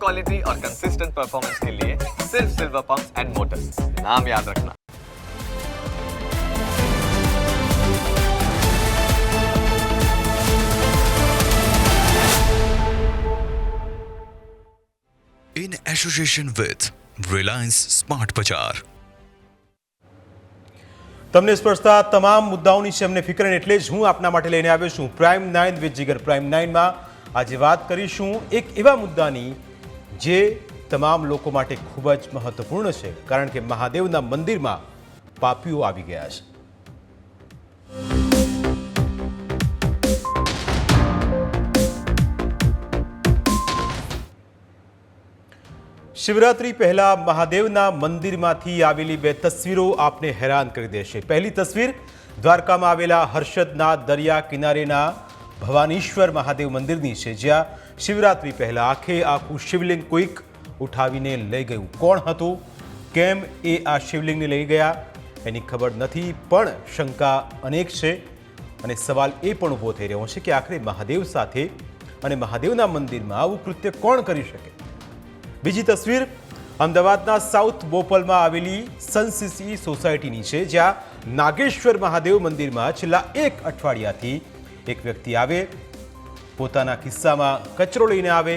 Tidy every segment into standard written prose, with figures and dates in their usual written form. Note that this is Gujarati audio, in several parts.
क्वालिटी और कंसिस्टेंट परफॉर्मेंस के लिए सिर्फ सिल्वर पंप्स एंड मोटर्स, नाम याद रखना। in association with Reliance Smart Bazaar. તમને સ્પર્શતા તમામ મુદ્દાઓની છે અમને ફિકર, એટલે જ હું આપના માટે લઈને આવ્યો છું પ્રાઇમ 9 વિથ જીગર. પ્રાઇમ 9માં આજે વાત કરીશું એક એવા મુદ્દાની જે તમામ લોકો માટે ખૂબ જ મહત્વપૂર્ણ છે, કારણ કે મહાદેવના મંદિરમાં પાપીઓ આવી ગયા છે. શિવરાત્રી પહેલા મહાદેવના મંદિરમાંથી આવેલી બે તસવીરો આપને હેરાન કરી દેશે. પહેલી તસવીર દ્વારકામાં આવેલા હર્ષદના દરિયા કિનારેના ભવાનીશ્વર મહાદેવ મંદિરની છે, જ્યાં શિવરાત્રી પહેલા આખું શિવલિંગ કોઈક ઉઠાવીને લઈ ગયું. કોણ હતું, કેમ એ આ શિવલિંગને લઈ ગયા એની ખબર નથી, પણ શંકા અનેક છે અને સવાલ એ પણ ઊભો થઈ રહ્યો છે કે આખરે મહાદેવ સાથે અને મહાદેવના મંદિરમાં આવું કૃત્ય કોણ કરી શકે. બીજી તસવીર અમદાવાદના સાઉથ બોપલમાં આવેલી સનસીસી સોસાયટીની છે, જ્યાં નાગેશ્વર મહાદેવ મંદિરમાં છેલ્લા એક અઠવાડિયાથી એક વ્યક્તિ આવે, પોતાના ખિસ્સામાં કચરો લઈને આવે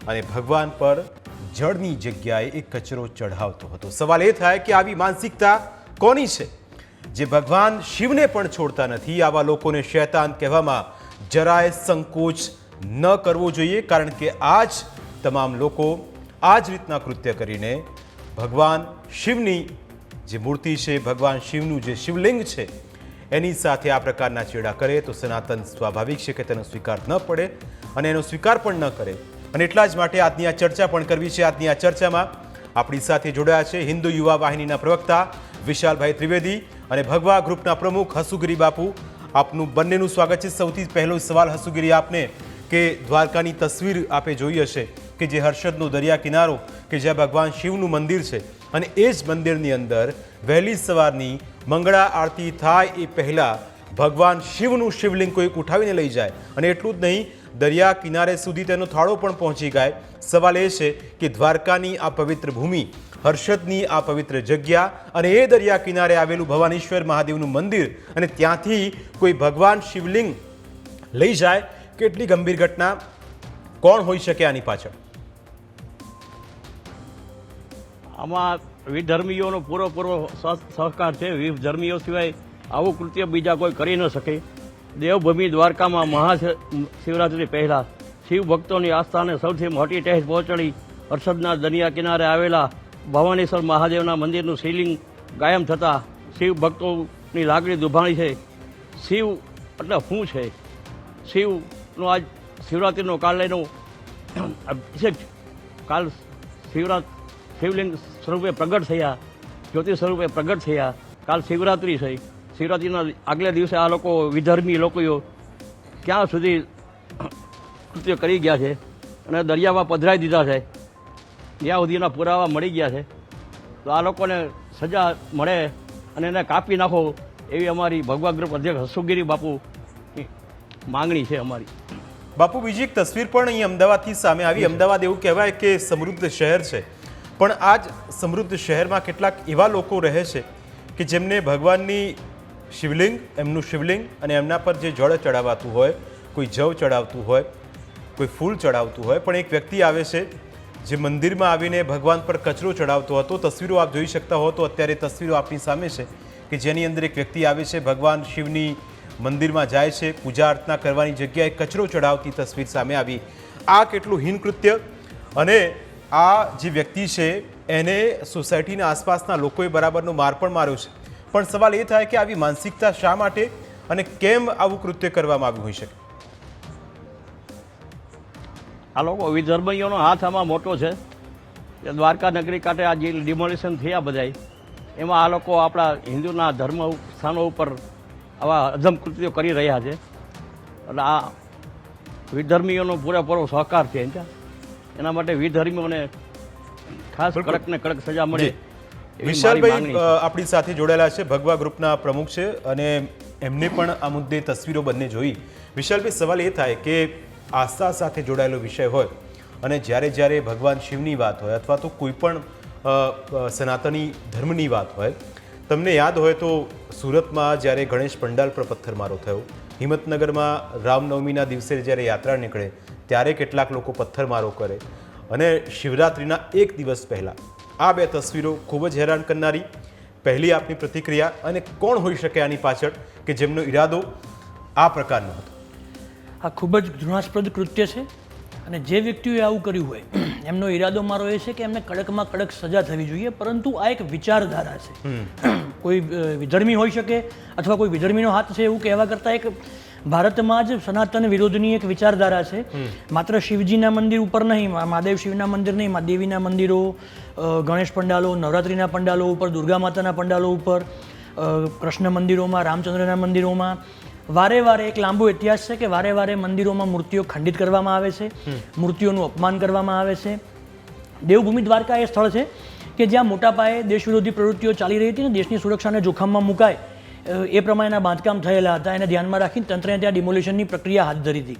અને ભગવાન પર જળની જગ્યાએ એક કચરો ચઢાવતો હતો. સવાલ એ થાય કે આવી માનસિકતા કોની છે, જે ભગવાન શિવને પણ છોડતા નથી? આવા લોકોને શૈતાન કહેવામાં જરાય સંકોચ ન કરવો જોઈએ, કારણ કે આ જ તમામ લોકો આ જ રીતના કૃત્ય કરીને ભગવાન શિવની જે મૂર્તિ છે, ભગવાન શિવનું જે શિવલિંગ છે, એની સાથે આ પ્રકારના ચેડા કરે તો સનાતન સ્વાભાવિક છે કે તેનો સ્વીકાર ન પડે અને એનો સ્વીકાર પણ ન કરે. અને એટલા જ માટે આજની આ ચર્ચા પણ કરવી છે. આજની આ ચર્ચામાં આપણી સાથે જોડાયા છે હિન્દુ યુવા વાહિનીના પ્રવક્તા વિશાલભાઈ ત્રિવેદી અને ભગવા ગ્રુપના પ્રમુખ હસુગીરી બાપુ. આપનું બંનેનું સ્વાગત છે. સૌથી પહેલો સવાલ હસુગીરી આપને, કે દ્વારકાની તસવીર આપે જોઈ હશે કે જે હર્ષદનો દરિયા કિનારો કે જ્યાં ભગવાન શિવનું મંદિર છે, અને એ જ મંદિરની અંદર વહેલી સવારની મંગળા આરતી થાય એ પહેલાં ભગવાન શિવનું શિવલિંગ કોઈક ઉઠાવીને લઈ જાય, અને એટલું જ નહીં, દરિયા કિનારે સુધી તેનો થાળો પણ પહોંચી જાય. સવાલ એ છે કે દ્વારકાની આ પવિત્ર ભૂમિ, હર્ષદની આ પવિત્ર જગ્યા અને એ દરિયા કિનારે આવેલું ભવાનીશ્વર મહાદેવનું મંદિર, અને ત્યાંથી કોઈ ભગવાન શિવલિંગ લઈ જાય, કેટલી ગંભીર ઘટના, કોણ હોઈ શકે આની પાછળ? આમાં વિધર્મીઓનો પૂરો સહકાર છે. વિધર્મીઓ સિવાય આવું કૃત્ય બીજા કોઈ કરી ન શકે. દેવભૂમિ દ્વારકામાં મહાશિવરાત્રી પહેલાં શિવ ભક્તોની આસ્થાને સૌથી મોટી ઠેસ પહોંચાડી હર્ષદના દરિયા કિનારે આવેલા ભવાનીશ્વર મહાદેવના મંદિરનું શિવલિંગ ગાયબ થતાં શિવ ભક્તોની લાગણી દુભાણી છે. શિવ એટલે શું છે? શિવનો આજ શિવરાત્રિનો કાલ લઈને અભિષેક, કાલ શિવલિંગ સ્વરૂપે પ્રગટ થયા, જ્યોતિ સ્વરૂપે પ્રગટ થયા. કાલ શિવરાત્રિ છે. શિવરાત્રિના આગલા દિવસે આ લોકો વિધર્મી લોકોઓ ક્યાં સુધી કૃત્ય કરી ગયા છે અને દરિયામાં પધરાવી દીધા છે, ત્યાં સુધીના પુરાવા મળી ગયા છે. તો આ લોકોને સજા મળે અને એને કાપી નાખો એવી અમારી ભગવા ગ્રુપ અધ્યક્ષ હસુગીરી બાપુ માંગણી છે અમારી. બાપુ, બીજી એક તસવીર પણ અહીં અમદાવાદથી સામે આવી. અમદાવાદ એવું કહેવાય કે સમૃદ્ધ શહેર છે, પણ આ જ સમૃદ્ધ શહેરમાં કેટલાક એવા લોકો રહે છે કે જેમને ભગવાનની શિવલિંગ, એમનું શિવલિંગ અને એમના પર જે જળ ચડાવાતું હોય, કોઈ જવ ચડાવતું હોય, કોઈ ફૂલ ચડાવતું હોય, પણ એક વ્યક્તિ આવે છે જે મંદિરમાં આવીને ભગવાન પર કચરો ચડાવતો હતો. તસવીરો આપ જોઈ શકતા હો તો અત્યારે તસવીરો આપની સામે છે કે જેની અંદર એક વ્યક્તિ આવે છે, ભગવાન શિવની મંદિરમાં જાય છે, પૂજા અર્ચના કરવાની જગ્યાએ કચરો ચડાવતી તસવીર સામે આવી. આ કેટલું હીન કૃત્ય! અને આ જે વ્યક્તિ છે એને સોસાયટીના આસપાસના લોકોએ બરાબરનો માર પણ માર્યો છે. પણ સવાલ એ થાય કે આવી માનસિકતા શા માટે અને કેમ આવું કૃત્ય કરવામાં આવ્યું હોઈ શકે? આ લોકો વિધર્મીઓનો હાથ આમાં મોટો છે. દ્વારકા નગરી કાંઠે આ જે ડિમોલિશન થયા બધાય, એમાં આ લોકો આપણા હિન્દુના ધર્મ સ્થાનો ઉપર આવા અધમ કૃત્યો કરી રહ્યા છે. એટલે આ વિધર્મીઓનો પૂરેપૂરો સહકાર છે. એના માટે વિધર્મીઓને ખાસ કડક ને કડક સજા મળે. વિશાલભાઈ આપણી સાથે જોડાયેલા છે, ભગવા ગ્રુપના પ્રમુખ છે, અને એમને પણ આ મુદ્દે તસવીરો બંને જોઈ. વિશાલભાઈ, સવાલ એ થાય કે આસ્થા સાથે જોડાયેલો વિષય હોય અને જ્યારે ભગવાન શિવની વાત હોય અથવા તો કોઈ પણ સનાતની ધર્મની વાત હોય, તમને યાદ હોય તો સુરતમાં જ્યારે ગણેશ પંડાલ પર પથ્થરમારો થયો, હિંમતનગરમાં રામનવમીના દિવસે જ્યારે યાત્રા નીકળે ત્યારે કેટલાક લોકો પથ્થરમારો કરે, અને શિવરાત્રિના એક દિવસ પહેલાં આ બે તસવીરો ખૂબ જ હેરાન કરનારી. પહેલી આપની પ્રતિક્રિયા, અને કોણ હોઈ શકે આની પાછળ કે જેમનો ઈરાદો આ પ્રકારનો હતો? આ ખૂબ જ ઘૃણાસ્પદ કૃત્ય છે, અને જે વ્યક્તિઓએ આવું કર્યું હોય એમનો ઈરાદો મારો એ છે કે એમને કડકમાં કડક સજા થવી જોઈએ, પરંતુ આ એક વિચારધારા છે. કોઈ વિધર્મી હોઈ શકે અથવા કોઈ વિધર્મીનો હાથ છે એવું કહેવા કરતાં એક ભારતમાં જ સનાતન વિરોધની એક વિચારધારા છે. માત્ર શિવજીના મંદિર ઉપર નહીં, મહાદેવ શિવના મંદિર નહીં, મા દેવીના મંદિરો, ગણેશ પંડાલો, નવરાત્રિના પંડાલો ઉપર, દુર્ગા માતાના પંડાલો ઉપર, કૃષ્ણ મંદિરોમાં, રામચંદ્રના મંદિરોમાં વારે વારે એક લાંબો ઇતિહાસ છે કે વારે વારે મંદિરોમાં મૂર્તિઓ ખંડિત કરવામાં આવે છે, મૂર્તિઓનું અપમાન કરવામાં આવે છે. દેવભૂમિ દ્વારકા એ સ્થળ છે કે જ્યાં મોટા પાયે દેશ વિરોધી પ્રવૃત્તિઓ ચાલી રહી હતી, ને દેશની સુરક્ષાને જોખમમાં મુકાય એ પ્રમાણેના બાંધકામ થયેલા હતા. એને ધ્યાનમાં રાખીને તંત્રએ ત્યાં ડિમોલિશનની પ્રક્રિયા હાથ ધરી હતી.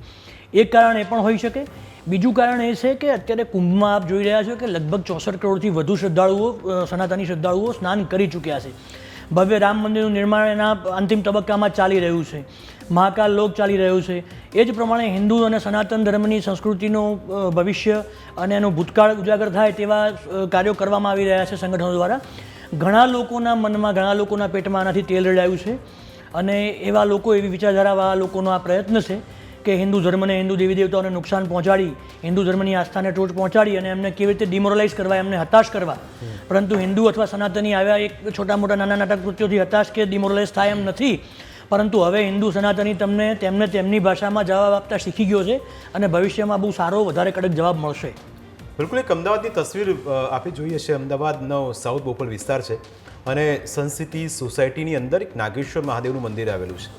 એક કારણ એ પણ હોઈ શકે. બીજું કારણ એ છે કે અત્યારે કુંભમાં આપ જોઈ રહ્યા છો કે લગભગ 64 કરોડથી વધુ શ્રદ્ધાળુઓ, સનાતની શ્રદ્ધાળુઓ સ્નાન કરી ચૂક્યા છે. ભવ્ય રામ મંદિરનું નિર્માણ એના અંતિમ તબક્કામાં ચાલી રહ્યું છે. મહાકાલ લોક ચાલી રહ્યું છે. એ જ પ્રમાણે હિન્દુ અને સનાતન ધર્મની સંસ્કૃતિનો ભવિષ્ય અને એનો ભૂતકાળ ઉજાગર થાય તેવા કાર્યો કરવામાં આવી રહ્યા છે સંગઠનો દ્વારા. ઘણા લોકોના મનમાં, ઘણા લોકોના પેટમાં આનાથી તેલ રેડાયું છે, અને એવા લોકો, એવી વિચારધારાવાળા લોકોનો આ પ્રયત્ન છે કે હિન્દુ ધર્મને, હિન્દુ દેવી દેવતાઓને નુકસાન પહોંચાડી, હિન્દુ ધર્મની આસ્થાને ટોચ પહોંચાડી અને એમને કેવી રીતે ડિમોરલાઇઝ કરવા, એમને હતાશ કરવા. પરંતુ હિન્દુ અથવા સનાતની આવ્યા એક છોટા મોટા નાના નાના કૃત્યોથી હતાશ કે ડિમોરલાઇઝ થાય એમ નથી, પરંતુ હવે હિન્દુ સનાતની તેમને તેમની ભાષામાં જવાબ આપતા શીખી ગયો છે, અને ભવિષ્યમાં બહુ સારો, વધારે કડક જવાબ મળશે. બિલકુલ. એક અમદાવાદની તસવીર આપણે જોઈએ છે. અમદાવાદનો સાઉથ બોપલ વિસ્તાર છે, અને સનસિટી સોસાયટીની અંદર એક નાગેશ્વર મહાદેવનું મંદિર આવેલું છે.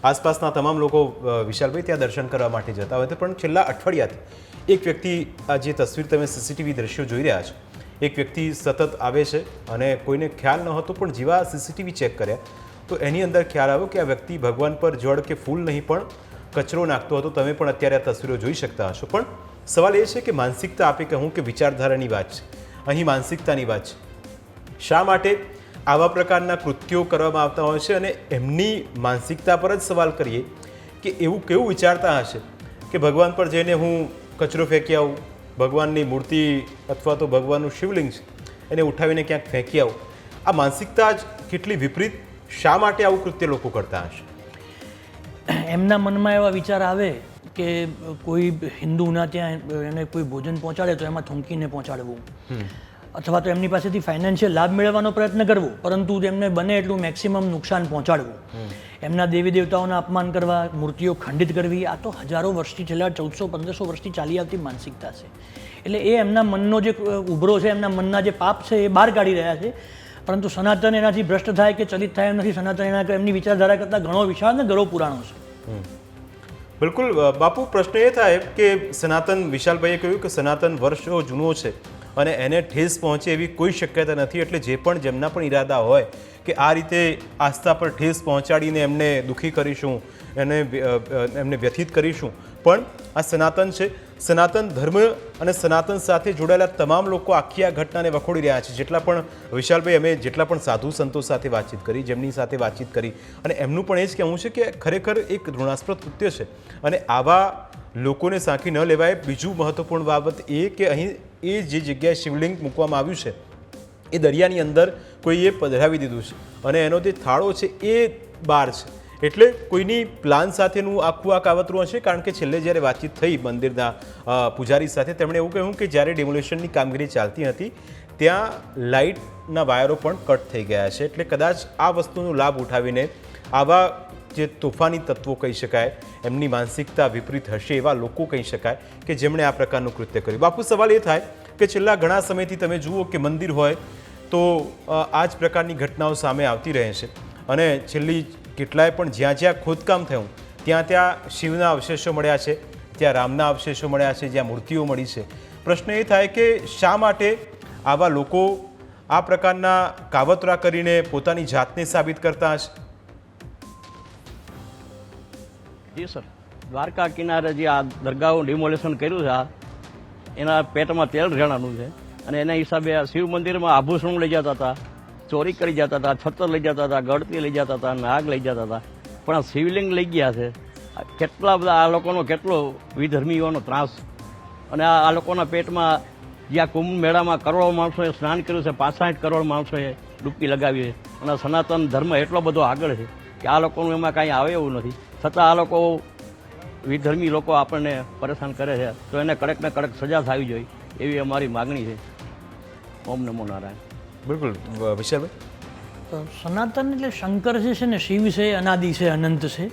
આસપાસના તમામ લોકો, વિશાલભાઈ, ત્યાં દર્શન કરવા માટે જતા હોય છે, પણ છેલ્લા અઠવાડિયાથી એક વ્યક્તિ, આ જે તસવીર તમે સીસીટીવી દ્રશ્યો જોઈ રહ્યા છો, એક વ્યક્તિ સતત આવે છે, અને કોઈને ખ્યાલ ન હતો, પણ જેવા સીસીટીવી ચેક કર્યા તો એની અંદર ખ્યાલ આવ્યો કે આ વ્યક્તિ ભગવાન પર જળ કે ફૂલ નહીં પણ કચરો નાખતો હતો. તમે પણ અત્યારે આ તસવીરો જોઈ શકતા હશો. પણ સવાલ એ છે કે માનસિકતા, આપે કહું કે વિચારધારાની વાત છે, અહીં માનસિકતાની વાત છે. શા માટે આવા પ્રકારના કૃત્યો કરવામાં આવતા હોય છે, અને એમની માનસિકતા પર જ સવાલ કરીએ કે એવું કેવું વિચારતા હશે કે ભગવાન પર જઈને હું કચરો ફેંકી આવું, ભગવાનની મૂર્તિ અથવા તો ભગવાનનું શિવલિંગ છે એને ઉઠાવીને ક્યાંક ફેંકી આવું. આ માનસિકતા જ કેટલી વિપરીત. શા માટે આવું કૃત્ય લોકો કરતા હશે? એમના મનમાં એવા વિચાર આવે કે કોઈ હિન્દુના ત્યાં એને કોઈ ભોજન પહોંચાડે તો એમાં થૂંકીને પહોંચાડવું, અથવા તો એમની પાસેથી ફાઇનાન્શિયલ લાભ મેળવવાનો પ્રયત્ન કરવો, પરંતુ તેમને બને એટલું મેક્સિમમ નુકસાન પહોંચાડવું, એમના દેવી દેવતાઓના અપમાન કરવા, મૂર્તિઓ ખંડિત કરવી. આ તો હજારો વર્ષથી, છેલ્લા 1400-1500 વર્ષથી ચાલી આવતી માનસિકતા છે. એટલે એ એમના મનનો જે ઉભરો છે, એમના મનના જે પાપ છે એ બહાર કાઢી રહ્યા છે. પરંતુ સનાતન એનાથી ભ્રષ્ટ થાય કે ચલિત થાય એમ નથી. સનાતન એમની વિચારધારા કરતાં ઘણો વિશાળ ને ગૌરવ પુરાણો છે. બિલકુલ. બાપુ, પ્રશ્ન એ થાય કે સનાતન, વિશાલભાઈએ કહ્યું કે સનાતન વર્ષો જૂનો છે અને એને ઠેસ પહોંચે એવી કોઈ શક્યતા નથી. એટલે જે પણ જેમના પણ ઈરાદા હોય કે આ રીતે આસ્થા પર ઠેસ પહોંચાડીને એમને દુઃખી કરીશું, એમને વ્યથિત કરીશું, પણ આ સનાતન છે. સનાતન ધર્મ અને સનાતન સાથે જોડાયેલા તમામ લોકો આખી આ ઘટનાને વખોડી રહ્યા છે. જેટલા પણ, વિશાલભાઈ, અમે જેટલા પણ સાધુ સંતો સાથે વાતચીત કરી, જેમની સાથે વાતચીત કરી, અને એમનું પણ એ જ કહેવું છે કે ખરેખર એક ઘૃણાસ્પદ કૃત્ય છે, અને આવા લોકોને સાંખી ન લેવાય. બીજું મહત્વપૂર્ણ બાબત એ કે અહીં એ જે જગ્યાએ શિવલિંગ મૂકવામાં આવ્યું છે એ દરિયાની અંદર કોઈએ પધરાવી દીધું છે, અને એનો જે થાળો છે એ બહાર છે. એટલે કોઈની પ્લાન સાથેનું આખું આ કાવતરું હશે. કારણ કે છેલ્લે જ્યારે વાતચીત થઈ મંદિરના પૂજારી સાથે, તેમણે એવું કહ્યું કે જ્યારે ડિમોલિશનની કામગીરી ચાલતી હતી ત્યાં લાઇટના વાયરો પણ કટ થઈ ગયા છે. એટલે કદાચ આ વસ્તુનો લાભ ઉઠાવીને આવા જે તોફાની તત્વો કહી શકાય, એમની માનસિકતા વિપરીત હશે એવા લોકો કહી શકાય કે જેમણે આ પ્રકારનું કૃત્ય કર્યું. બાપુ, સવાલ એ થાય કે છેલ્લા ઘણા સમયથી તમે જુઓ કે મંદિર હોય તો આ જ પ્રકારની ઘટનાઓ સામે આવતી રહે છે, અને છેલ્લી કેટલાય પણ જ્યાં ખોદકામ થયું ત્યાં શિવના અવશેષો મળ્યા છે, ત્યાં રામના અવશેષો મળ્યા છે, જ્યાં મૂર્તિઓ મળી છે. પ્રશ્ન એ થાય કે શા માટે આવા લોકો આ પ્રકારના કાવતરા કરીને પોતાની જાતને સાબિત કરતા હશે? જી સર, દ્વારકા કિનારે જે આ દરગાહો ડિમોલેશન કર્યું છે, એના પેટમાં તેલ રેણાનું છે અને એના હિસાબે આ શિવ મંદિરમાં આભૂષણ લઈ જતા હતા, ચોરી કરી જતા હતા, છત્ર લઈ જતા હતા, ગળતી લઈ જતા હતા, નાગ લઈ જતા હતા. પણ આ શિવલિંગ લઈ ગયા છે. કેટલા બધા આ લોકોનો કેટલો વિધર્મીઓનો ત્રાસ. અને આ લોકોના પેટમાં જ્યાં કુંભ મેળામાં કરોડો માણસોએ સ્નાન કર્યું છે, 65 કરોડ માણસોએ ડૂબકી લગાવી છે. અને સનાતન ધર્મ એટલો બધો આગળ છે કે આ લોકોનું એમાં કાંઈ આવે એવું નથી. છતાં આ લોકો વિધર્મી લોકો આપણને પરેશાન કરે છે, તો એને કડક ને કડક સજા થવી જોઈએ એવી અમારી માગણી છે. ઓમ નમો નારાયણ. બિલકુલ વિશાલભાઈ. સનાતન એટલે શંકર જે છે ને, શિવ છે, અનાદિ છે, અનંત છે.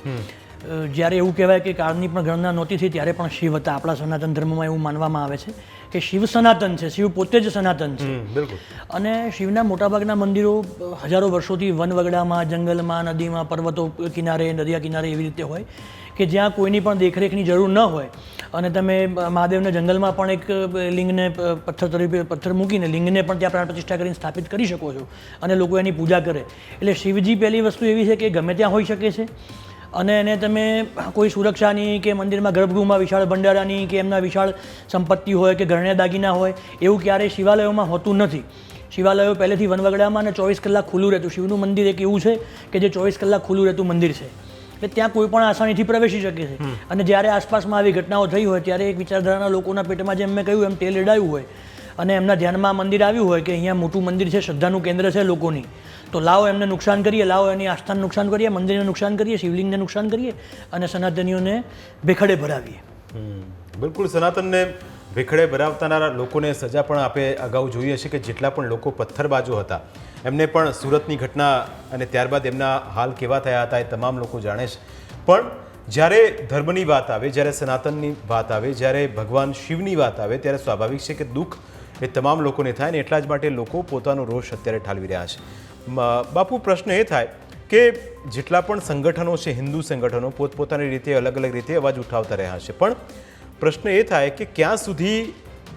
જ્યારે એવું કહેવાય કે કાળની પણ ગણના નહોતી થઈ ત્યારે પણ શિવ હતા. આપણા સનાતન ધર્મમાં એવું માનવામાં આવે છે કે શિવ સનાતન છે, શિવ પોતે જ સનાતન છે. બિલકુલ. અને શિવના મોટાભાગના મંદિરો હજારો વર્ષોથી વનવગડામાં, જંગલમાં, નદીમાં, પર્વતો કિનારે, દરિયા કિનારે એવી રીતે હોય કે જ્યાં કોઈની પણ દેખરેખની જરૂર ન હોય. અને તમે મહાદેવના જંગલમાં પણ એક લિંગને પથ્થર મૂકીને લિંગને પણ ત્યાં પ્રાણ પ્રતિષ્ઠા કરીને સ્થાપિત કરી શકો છો અને લોકો એની પૂજા કરે. એટલે શિવજી પહેલી વસ્તુ એવી છે કે ગમે ત્યાં હોઈ શકે છે અને એને તમે કોઈ સુરક્ષાની કે મંદિરમાં ગર્ભગૃહમાં વિશાળ ભંડારાની કે એમના વિશાળ સંપત્તિ હોય કે ઘરણા દાગીના હોય એવું ક્યારેય શિવાલયોમાં હોતું નથી. શિવાલયો પહેલેથી વનવગડામાં અને 24 કલાક ખુલ્લું રહેતું. શિવનું મંદિર એક એવું છે કે જે 24 કલાક ખુલ્લું રહેતું મંદિર છે. એટલે ત્યાં કોઈ પણ આસાનીથી પ્રવેશી શકે છે. અને જ્યારે આસપાસમાં આવી ઘટનાઓ થઈ હોય ત્યારે એક વિચારધારાના લોકોના પેટમાં જેમ મેં કહ્યું એમ તેલ રેડાયું હોય અને એમના ધ્યાનમાં મંદિર આવ્યું હોય કે અહીંયા મોટું મંદિર છે, શ્રદ્ધાનું કેન્દ્ર છે લોકોની, તો લાવો એમને નુકસાન કરીએ, લાવો એની આસ્થાને નુકસાન કરીએ, મંદિરને નુકસાન કરીએ, શિવલિંગને નુકસાન કરીએ અને સનાતનીઓને ભેખડે ભરાવીએ. બિલકુલ. સનાતનને ભેખડે ભરાવતાના લોકોને સજા પણ આપણે અગાઉ જોઈએ છે કે જેટલા પણ લોકો પથ્થરબાજો હતા એમને પણ સુરતની ઘટના અને ત્યારબાદ એમના હાલ કેવા થયા હતા એ તમામ લોકો જાણે છે. પણ જ્યારે ધર્મની વાત આવે, જ્યારે સનાતનની વાત આવે, જ્યારે ભગવાન શિવની વાત આવે ત્યારે સ્વાભાવિક છે કે દુઃખ એ તમામ લોકોને થાય ને એટલા જ માટે લોકો પોતાનો રોષ અત્યારે ઠાલવી રહ્યા છે. બાપુ, પ્રશ્ન એ થાય કે જેટલા પણ સંગઠનો છે, હિન્દુ સંગઠનો પોતપોતાની રીતે અલગ અલગ રીતે અવાજ ઉઠાવતા રહ્યા છે, પણ પ્રશ્ન એ થાય કે ક્યાં સુધી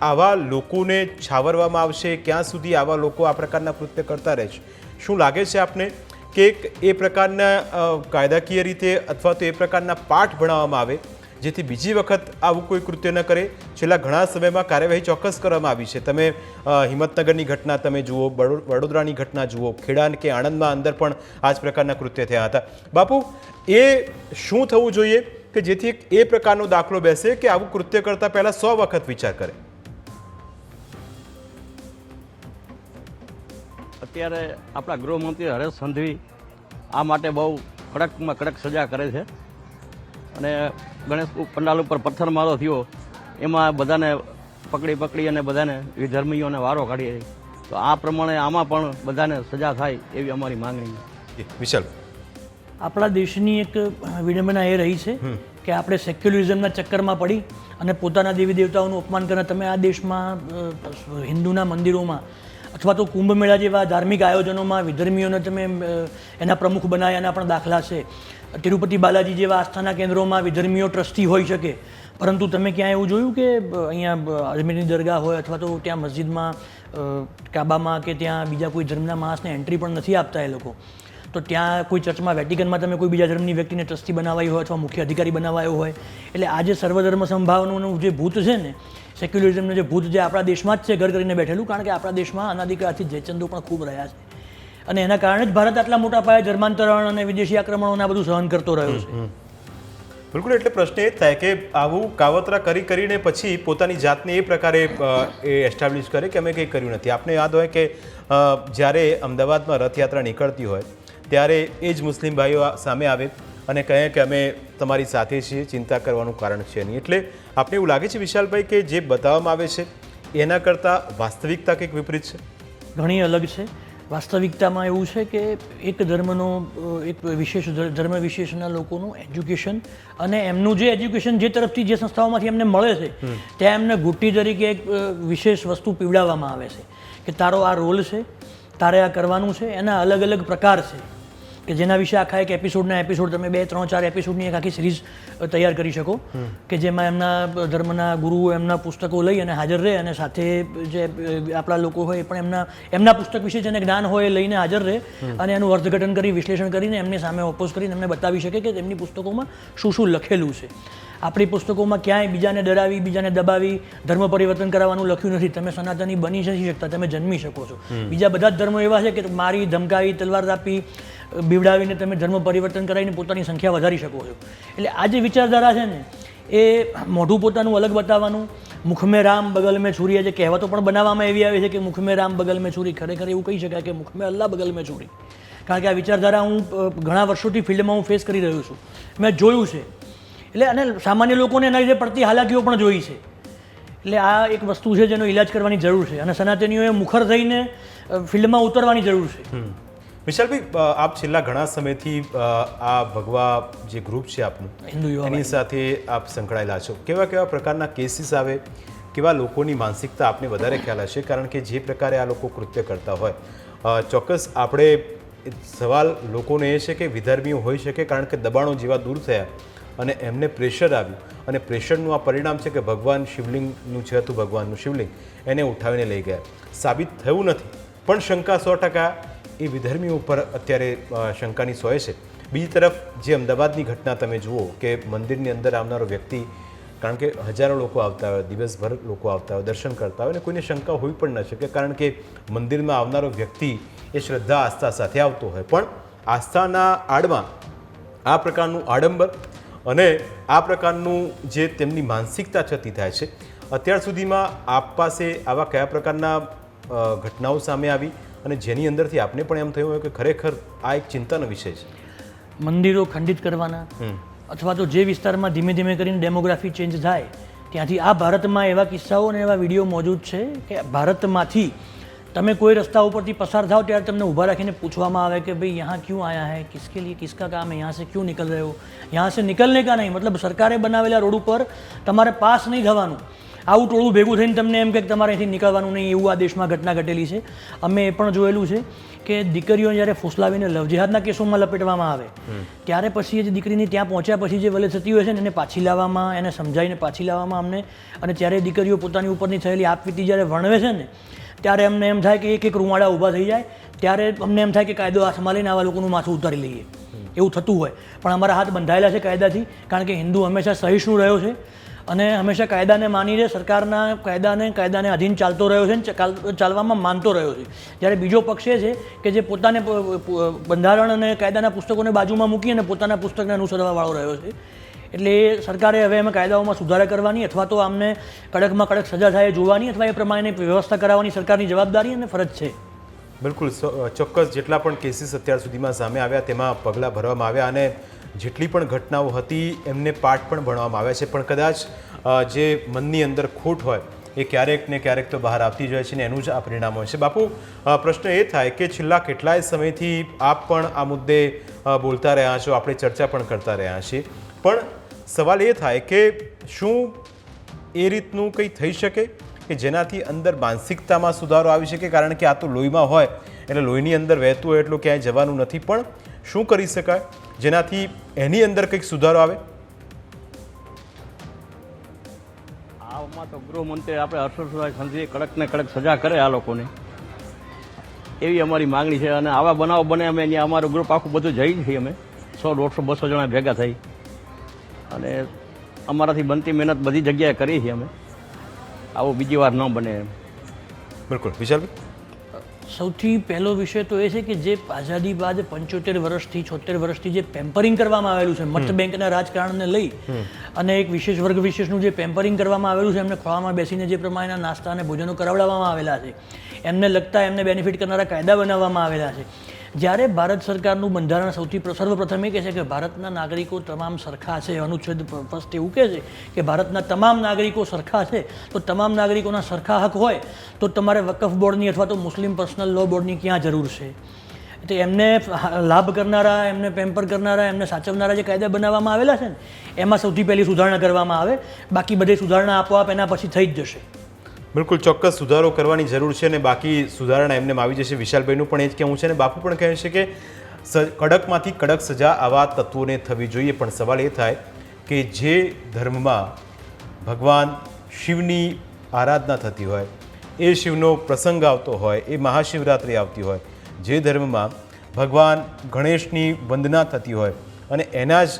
આવા લોકોને છાવરવામાં આવશે, ક્યાં સુધી આવા લોકો આ પ્રકારના કૃત્ય કરતા રહેશે? શું લાગે છે આપને કે એ પ્રકારના કાયદાકીય રીતે અથવા તો એ પ્રકારના પાઠ ભણાવવામાં આવે જેથી બીજી વખત આવું કોઈ કૃત્ય ન કરે? છેલ્લા ઘણા સમયમાં કાર્યવાહી ચોક્કસ કરવામાં આવી છે. તમે હિંમતનગરની ઘટના તમે જુઓ, વડોદરાની ઘટના જુઓ, ખેડા કે આણંદમાં અંદર પણ આ જ પ્રકારના કૃત્ય થયા હતા. બાપુ, એ શું થવું જોઈએ કે જેથી એ પ્રકારનો દાખલો બેસે કે આવું કૃત્ય કરતાં પહેલાં 100 વખત વિચાર કરે? અત્યારે આપણા ગૃહમંત્રી હરેશ સંઘવી આ માટે બહુ કડકમાં કડક સજા કરે છે. અને ગણેશ પંડાલ ઉપર પથ્થરમારો થયો એમાં બધાને પકડી અને બધાને વિધર્મીઓને વારો કાઢીએ. તો આ પ્રમાણે આમાં પણ બધાને સજા થાય એવી અમારી માંગણી છે. વિશાલ, આપણા દેશની એક વિડંબના એ રહી છે કે આપણે સેક્યુલરિઝમના ચક્કરમાં પડી અને પોતાના દેવી દેવતાઓનું અપમાન કરે. તમે આ દેશમાં હિન્દુના મંદિરોમાં અથવા તો કુંભ મેળા જેવા ધાર્મિક આયોજનોમાં વિધર્મીઓને તમે એના પ્રમુખ બનાવ્યાના પણ દાખલા છે. તિરુપતિ બાલાજી જેવા આસ્થાના કેન્દ્રોમાં વિધર્મીઓ ટ્રસ્ટી હોઈ શકે, પરંતુ તમે ક્યાં એવું જોયું કે અહીંયા અજમેરની દરગાહ હોય અથવા તો ત્યાં મસ્જિદમાં, કાબામાં કે ત્યાં બીજા કોઈ ધર્મના માણસને એન્ટ્રી પણ નથી આપતા એ લોકો? તો ત્યાં કોઈ ચર્ચમાં, વેટિકનમાં તમે કોઈ બીજા ધર્મની વ્યક્તિને ટ્રસ્ટી બનાવાઈ હોય અથવા મુખ્ય અધિકારી બનાવાયો હોય. એટલે આ જે સર્વધર્મ સંભાવનાનું જે ભૂત છે ને, સેક્યુલરિઝમનું જે ભૂત, જે આપણા દેશમાં જ છે ઘર કરીને બેઠેલું, કારણ કે આપણા દેશમાં અનાદિકાળથી જયચંદો પણ ખૂબ રહ્યા છે અને એના કારણે જ ભારત આટલા મોટા પાયે ધર્માંતરણ અને વિદેશી આક્રમણોને બધું સહન કરતો રહ્યો છે. બિલકુલ. એટલે પ્રશ્ન એ જ થાય કે આવું કાવતરા કરીને પછી પોતાની જાતને એ પ્રકારે એ એસ્ટાબ્લિશ કરે કે અમે કંઈ કર્યું નથી. આપને યાદ હોય કે જ્યારે અમદાવાદમાં રથયાત્રા નીકળતી હોય ત્યારે એ જ મુસ્લિમ ભાઈઓ સામે આવે અને કહે કે અમે તમારી સાથે છીએ, ચિંતા કરવાનું કારણ છે નહીં. એટલે આપને એવું લાગે છે વિશાલભાઈ કે જે બતાવવામાં આવે છે એના કરતાં વાસ્તવિકતા કંઈક વિપરીત છે? ઘણી અલગ છે. વાસ્તવિકતામાં એવું છે કે એક ધર્મનો, એક વિશેષ ધર્મ વિશેષના લોકોનું એજ્યુકેશન અને એમનું જે એજ્યુકેશન જે તરફથી, જે સંસ્થાઓમાંથી એમને મળે છે ત્યાં એમને ગુટ્ટી તરીકે એક વિશેષ વસ્તુ પીવડાવવામાં આવે છે કે તારો આ રોલ છે, તારે આ કરવાનું છે. એના અલગ અલગ પ્રકાર છે. કે જેના વિશે આખા એક એપિસોડ તમે 2, 3, 4 એપિસોડની એક આખી સિરીઝ તૈયાર કરી શકો કે જેમાં એમના ધર્મના ગુરુઓ એમના પુસ્તકો લઈ અને હાજર રહે અને સાથે જે આપણા લોકો હોય એ પણ એમના પુસ્તક વિશે જેને જ્ઞાન હોય એ લઈને હાજર રહે અને એનું અર્થઘટન કરી વિશ્લેષણ કરીને એમની સામે ઓપોઝ કરીને એમને બતાવી શકે કે તેમની પુસ્તકોમાં શું શું લખેલું છે. આપણી પુસ્તકોમાં ક્યાંય બીજાને ડરાવી બીજાને દબાવી ધર્મ પરિવર્તન કરાવવાનું લખ્યું નથી. તમે સનાતની બની નથી શકતા, તમે જન્મી શકો છો. બીજા બધા જ ધર્મો એવા છે કે મારી ધમકાવી તલવાર આપી બીવડાવીને તમે ધર્મ પરિવર્તન કરાવીને પોતાની સંખ્યા વધારી શકો છો. એટલે આ જે વિચારધારા છે ને એ મોઢું પોતાનું અલગ બતાવવાનું, મુખ મેં રામ બગલ મેં છુરી, જે કહેવતો પણ બનાવવામાં એવી આવે છે કે મુખ મેં રામ બગલ મેં છુરી, ખરેખર એવું કહી શકાય કે મુખ મેં અલ્લાહ બગલ મેં છુરી. કારણ કે આ વિચારધારા હું ઘણા વર્ષોથી ફિલ્ડમાં હું ફેસ કરી રહ્યો છું, મેં જોયું છે. એટલે અને સામાન્ય લોકોને એના લીધે પડતી હાલાકીઓ પણ જોઈ છે. એટલે આ એક વસ્તુ છે જેનો ઇલાજ કરવાની જરૂર છે અને સનાતનીઓએ મુખર થઈને ફિલ્ડમાં ઉતરવાની જરૂર છે. વિશાલભાઈ, આપ છેલ્લા ઘણા સમયથી આ ભગવા જે ગ્રુપ છે આપનું હિન્દુ યુવા એની સાથે આપ સંકળાયેલા છો. કેવા કેવા પ્રકારના કેસીસ આવે, કેવા લોકોની માનસિકતા આપને વધારે ખ્યાલ હશે? કારણ કે જે પ્રકારે આ લોકો કૃત્ય કરતા હોય, ચોક્કસ આપણે સવાલ લોકોને એ છે કે વિધર્મીઓ હોઈ શકે કારણ કે દબાણો જેવા દૂર થયા અને એમને પ્રેશર આવ્યું અને પ્રેશરનું આ પરિણામ છે કે ભગવાન શિવલિંગનું છે હતું, ભગવાનનું શિવલિંગ એને ઉઠાવીને લઈ ગયા. સાબિત થયું નથી પણ શંકા 100% એ વિધર્મીઓ ઉપર અત્યારે શંકાની સોય છે. બીજી તરફ જે અમદાવાદની ઘટના તમે જુઓ કે મંદિરની અંદર આવનારો વ્યક્તિ, કારણ કે હજારો લોકો આવતા હોય, દિવસભર લોકો આવતા હોય, દર્શન કરતા હોય અને કોઈને શંકા હોઈ પણ ન શકે કારણ કે મંદિરમાં આવનારો વ્યક્તિ એ શ્રદ્ધા આસ્થા સાથે આવતો હોય. પણ આસ્થાના આડમાં આ પ્રકારનું આડંબર અને આ પ્રકારનું જે તેમની માનસિકતા થતી થાય છે. અત્યાર સુધીમાં આપ પાસે આવા કયા પ્રકારના ઘટનાઓ સામે આવી અને જેની અંદરથી આપને પણ એમ થયું હોય કે ખરેખર આ એક ચિંતાનો વિષય છે? મંદિરો ખંડિત કરવાના અથવા તો જે વિસ્તારમાં ધીમે ધીમે કરીને ડેમોગ્રાફી ચેન્જ થાય ત્યાંથી આ ભારતમાં એવા કિસ્સાઓ અને એવા વિડીયો મોજૂદ છે કે ભારતમાંથી તમે કોઈ રસ્તા ઉપરથી પસાર થાઓ ત્યારે તમને ઊભા રાખીને પૂછવામાં આવે કે ભાઈ यहाँ क्यों आया है, किसके लिए, किसका काम है, यहाँ से क्यों निकल रहे हो, यहाँ से निकलने का नहीं. મતલબ સરકારે બનાવેલા રોડ ઉપર તમારે પાસ નહીં થવાનું, આવું ટોળું ભેગું થઈને તમને એમ કે તમારે અહીંથી નીકળવાનું નહીં, એવું આ દેશમાં ઘટના ઘટેલી છે. અમે એ પણ જોયેલું છે કે દીકરીઓ જ્યારે ફોસલાવીને લવ જેહાદના કેસોમાં લપેટવામાં આવે ત્યારે પછી જે દીકરીની ત્યાં પહોંચ્યા પછી જે વલે થતી હોય છે ને એને પાછી લાવવામાં, એને સમજાવીને પાછી લાવવામાં અમને, અને ત્યારે દીકરીઓ પોતાની ઉપરની થયેલી આપવીતી જ્યારે વર્ણવે છે ને ત્યારે અમને એમ થાય કે એક રૂમાડા ઊભા થઈ જાય. ત્યારે અમને એમ થાય કે કાયદો હાથમાં લઈને આવા લોકોનું માથું ઉતારી લઈએ, એવું થતું હોય. પણ અમારા હાથ બંધાયેલા છે કાયદાથી, કારણ કે હિન્દુ હંમેશા સહિષ્ણુ રહ્યો છે અને હંમેશા કાયદાને માનીને સરકારના કાયદાને અધીન ચાલતો રહ્યો છે અને ચાલવામાં માનતો રહ્યો છે. જ્યારે બીજો પક્ષ એ છે કે જે પોતાને બંધારણ અને કાયદાના પુસ્તકોને બાજુમાં મૂકી અને પોતાના પુસ્તકને અનુસરવાવાળો રહ્યો છે. એટલે એ સરકારે હવે એમાં કાયદાઓમાં સુધારા કરવાની અથવા તો આમને કડકમાં કડક સજા થાય જોવાની અથવા એ પ્રમાણે વ્યવસ્થા કરાવવાની સરકારની જવાબદારી અને ફરજ છે. બિલકુલ, ચોક્કસ. જેટલા પણ કેસીસ અત્યાર સુધીમાં સામે આવ્યા તેમાં પગલાં ભરવામાં આવ્યા અને જેટલી પણ ઘટનાઓ હતી એમને પાઠ પણ ભણવામાં આવ્યા છે. પણ કદાચ જે મનની અંદર ખોટ હોય એ ક્યારેક ને ક્યારેક તો બહાર આવતી જ હોય છે ને એનું જ આ પરિણામ હોય છે. બાપુ, પ્રશ્ન એ થાય કે છેલ્લા કેટલાય સમયથી આપ પણ આ મુદ્દે બોલતા રહ્યા છો, આપણે ચર્ચા પણ કરતા રહ્યા છીએ, પણ સવાલ એ થાય કે શું એ રીતનું કંઈ થઈ શકે કે જેનાથી અંદર માનસિકતામાં સુધારો આવી શકે? કારણ કે આ તો લોહીમાં હોય એટલે લોહીની અંદર વહેતું હોય એટલું ક્યાંય જવાનું નથી. પણ શું કરી શકાય જેનાથી એની અંદર કંઈક સુધારો આવે? આમાં તો ગૃહમંત્રી આપણે હર્ષભાઈ સંઘવીએ કડક ને કડક સજા કરે આ લોકોને, એવી અમારી માંગણી છે. અને આવા બનાવ બને અમે અહીંયા અમારું ગ્રુપ આખું બધું જઈ છીએ, અમે 100, 150, 200 જણા ભેગા થઈ અને અમારાથી બનતી મહેનત બધી જગ્યાએ કરી છે અમે. આવું બીજી વાર ન બને એમ. બિલકુલ. વિશાલભાઈ, સૌથી પહેલો વિષય તો એ છે કે જે આઝાદી બાદ 75 વર્ષથી 76 વર્ષથી જે પેમ્પરિંગ કરવામાં આવેલું છે મત બેંકના રાજકારણને લઈ અને એક વિશેષ વર્ગ વિશેષનું જે પેમ્પરિંગ કરવામાં આવેલું છે, એમને ખોળામાં બેસીને જે પ્રમાણેના નાસ્તા અને ભોજનો કરાવડાવવામાં આવેલા છે, એમને લગતા એમને બેનિફિટ કરનારા કાયદા બનાવવામાં આવેલા છે. જ્યારે ભારત સરકારનું બંધારણ સર્વપ્રથમ એ કહે છે કે ભારતના નાગરિકો તમામ સરખા છે, અનુચ્છેદ 1 એવું કહે છે કે ભારતના તમામ નાગરિકો સરખા છે, તો તમામ નાગરિકોના સરખા હક હોય તો તમારે વકફ બોર્ડની અથવા તો મુસ્લિમ પર્સનલ લો બોર્ડની ક્યાં જરૂર છે? તો એમને લાભ કરનારા, એમને પેમ્પર કરનારા, એમને સાચવનારા જે કાયદા બનાવવામાં આવેલા છે ને એમાં સૌથી પહેલી સુધારણા કરવામાં આવે. બાકી બધી સુધારણા આપોઆપ એના પછી થઈ જ જશે. બિલકુલ, ચોક્કસ સુધારો કરવાની જરૂર છે અને બાકી સુધારણા એમને આવી જશે. વિશાલભાઈનું પણ એ જ કહેવું છે અને બાપુ પણ કહે છે કે કડકમાંથી કડક સજા આવા તત્વોને થવી જોઈએ. પણ સવાલ એ થાય કે જે ધર્મમાં ભગવાન શિવની આરાધના થતી હોય, એ શિવનો પ્રસંગ આવતો હોય, એ મહાશિવરાત્રિ આવતી હોય, જે ધર્મમાં ભગવાન ગણેશની વંદના થતી હોય અને એના જ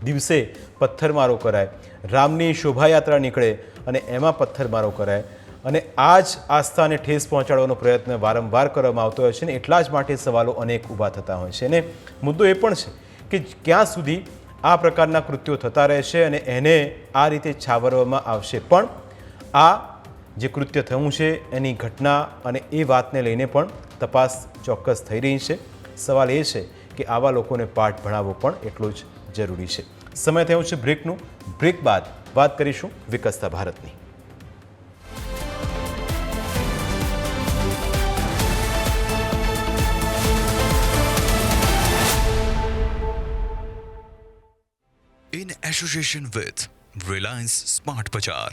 દિવસે પથ્થરમારો કરાય, રામની શોભાયાત્રા નીકળે અને એમાં પથ્થરમારો કરાય અને આ જ આસ્થાને ઠેસ પહોંચાડવાનો પ્રયત્ન વારંવાર કરવામાં આવતો હોય છે ને એટલા જ માટે સવાલો અનેક ઊભા થતા હોય છે. અને મુદ્દો એ પણ છે કે ક્યાં સુધી આ પ્રકારના કૃત્યો થતા રહેશે અને એને આ રીતે છાવરવામાં આવશે. પણ આ જે કૃત્ય થયું છે એની ઘટના અને એ વાતને લઈને પણ તપાસ ચોક્કસ થઈ રહી છે. સવાલ એ છે કે આવા લોકોને પાઠ ભણાવવો પણ એટલો જ જરૂરી છે. સમય થયો છે બ્રેકનું. બ્રેક બાદ વાત કરીશું વિકસતા ભારતની. In association with Reliance Smart Bazaar.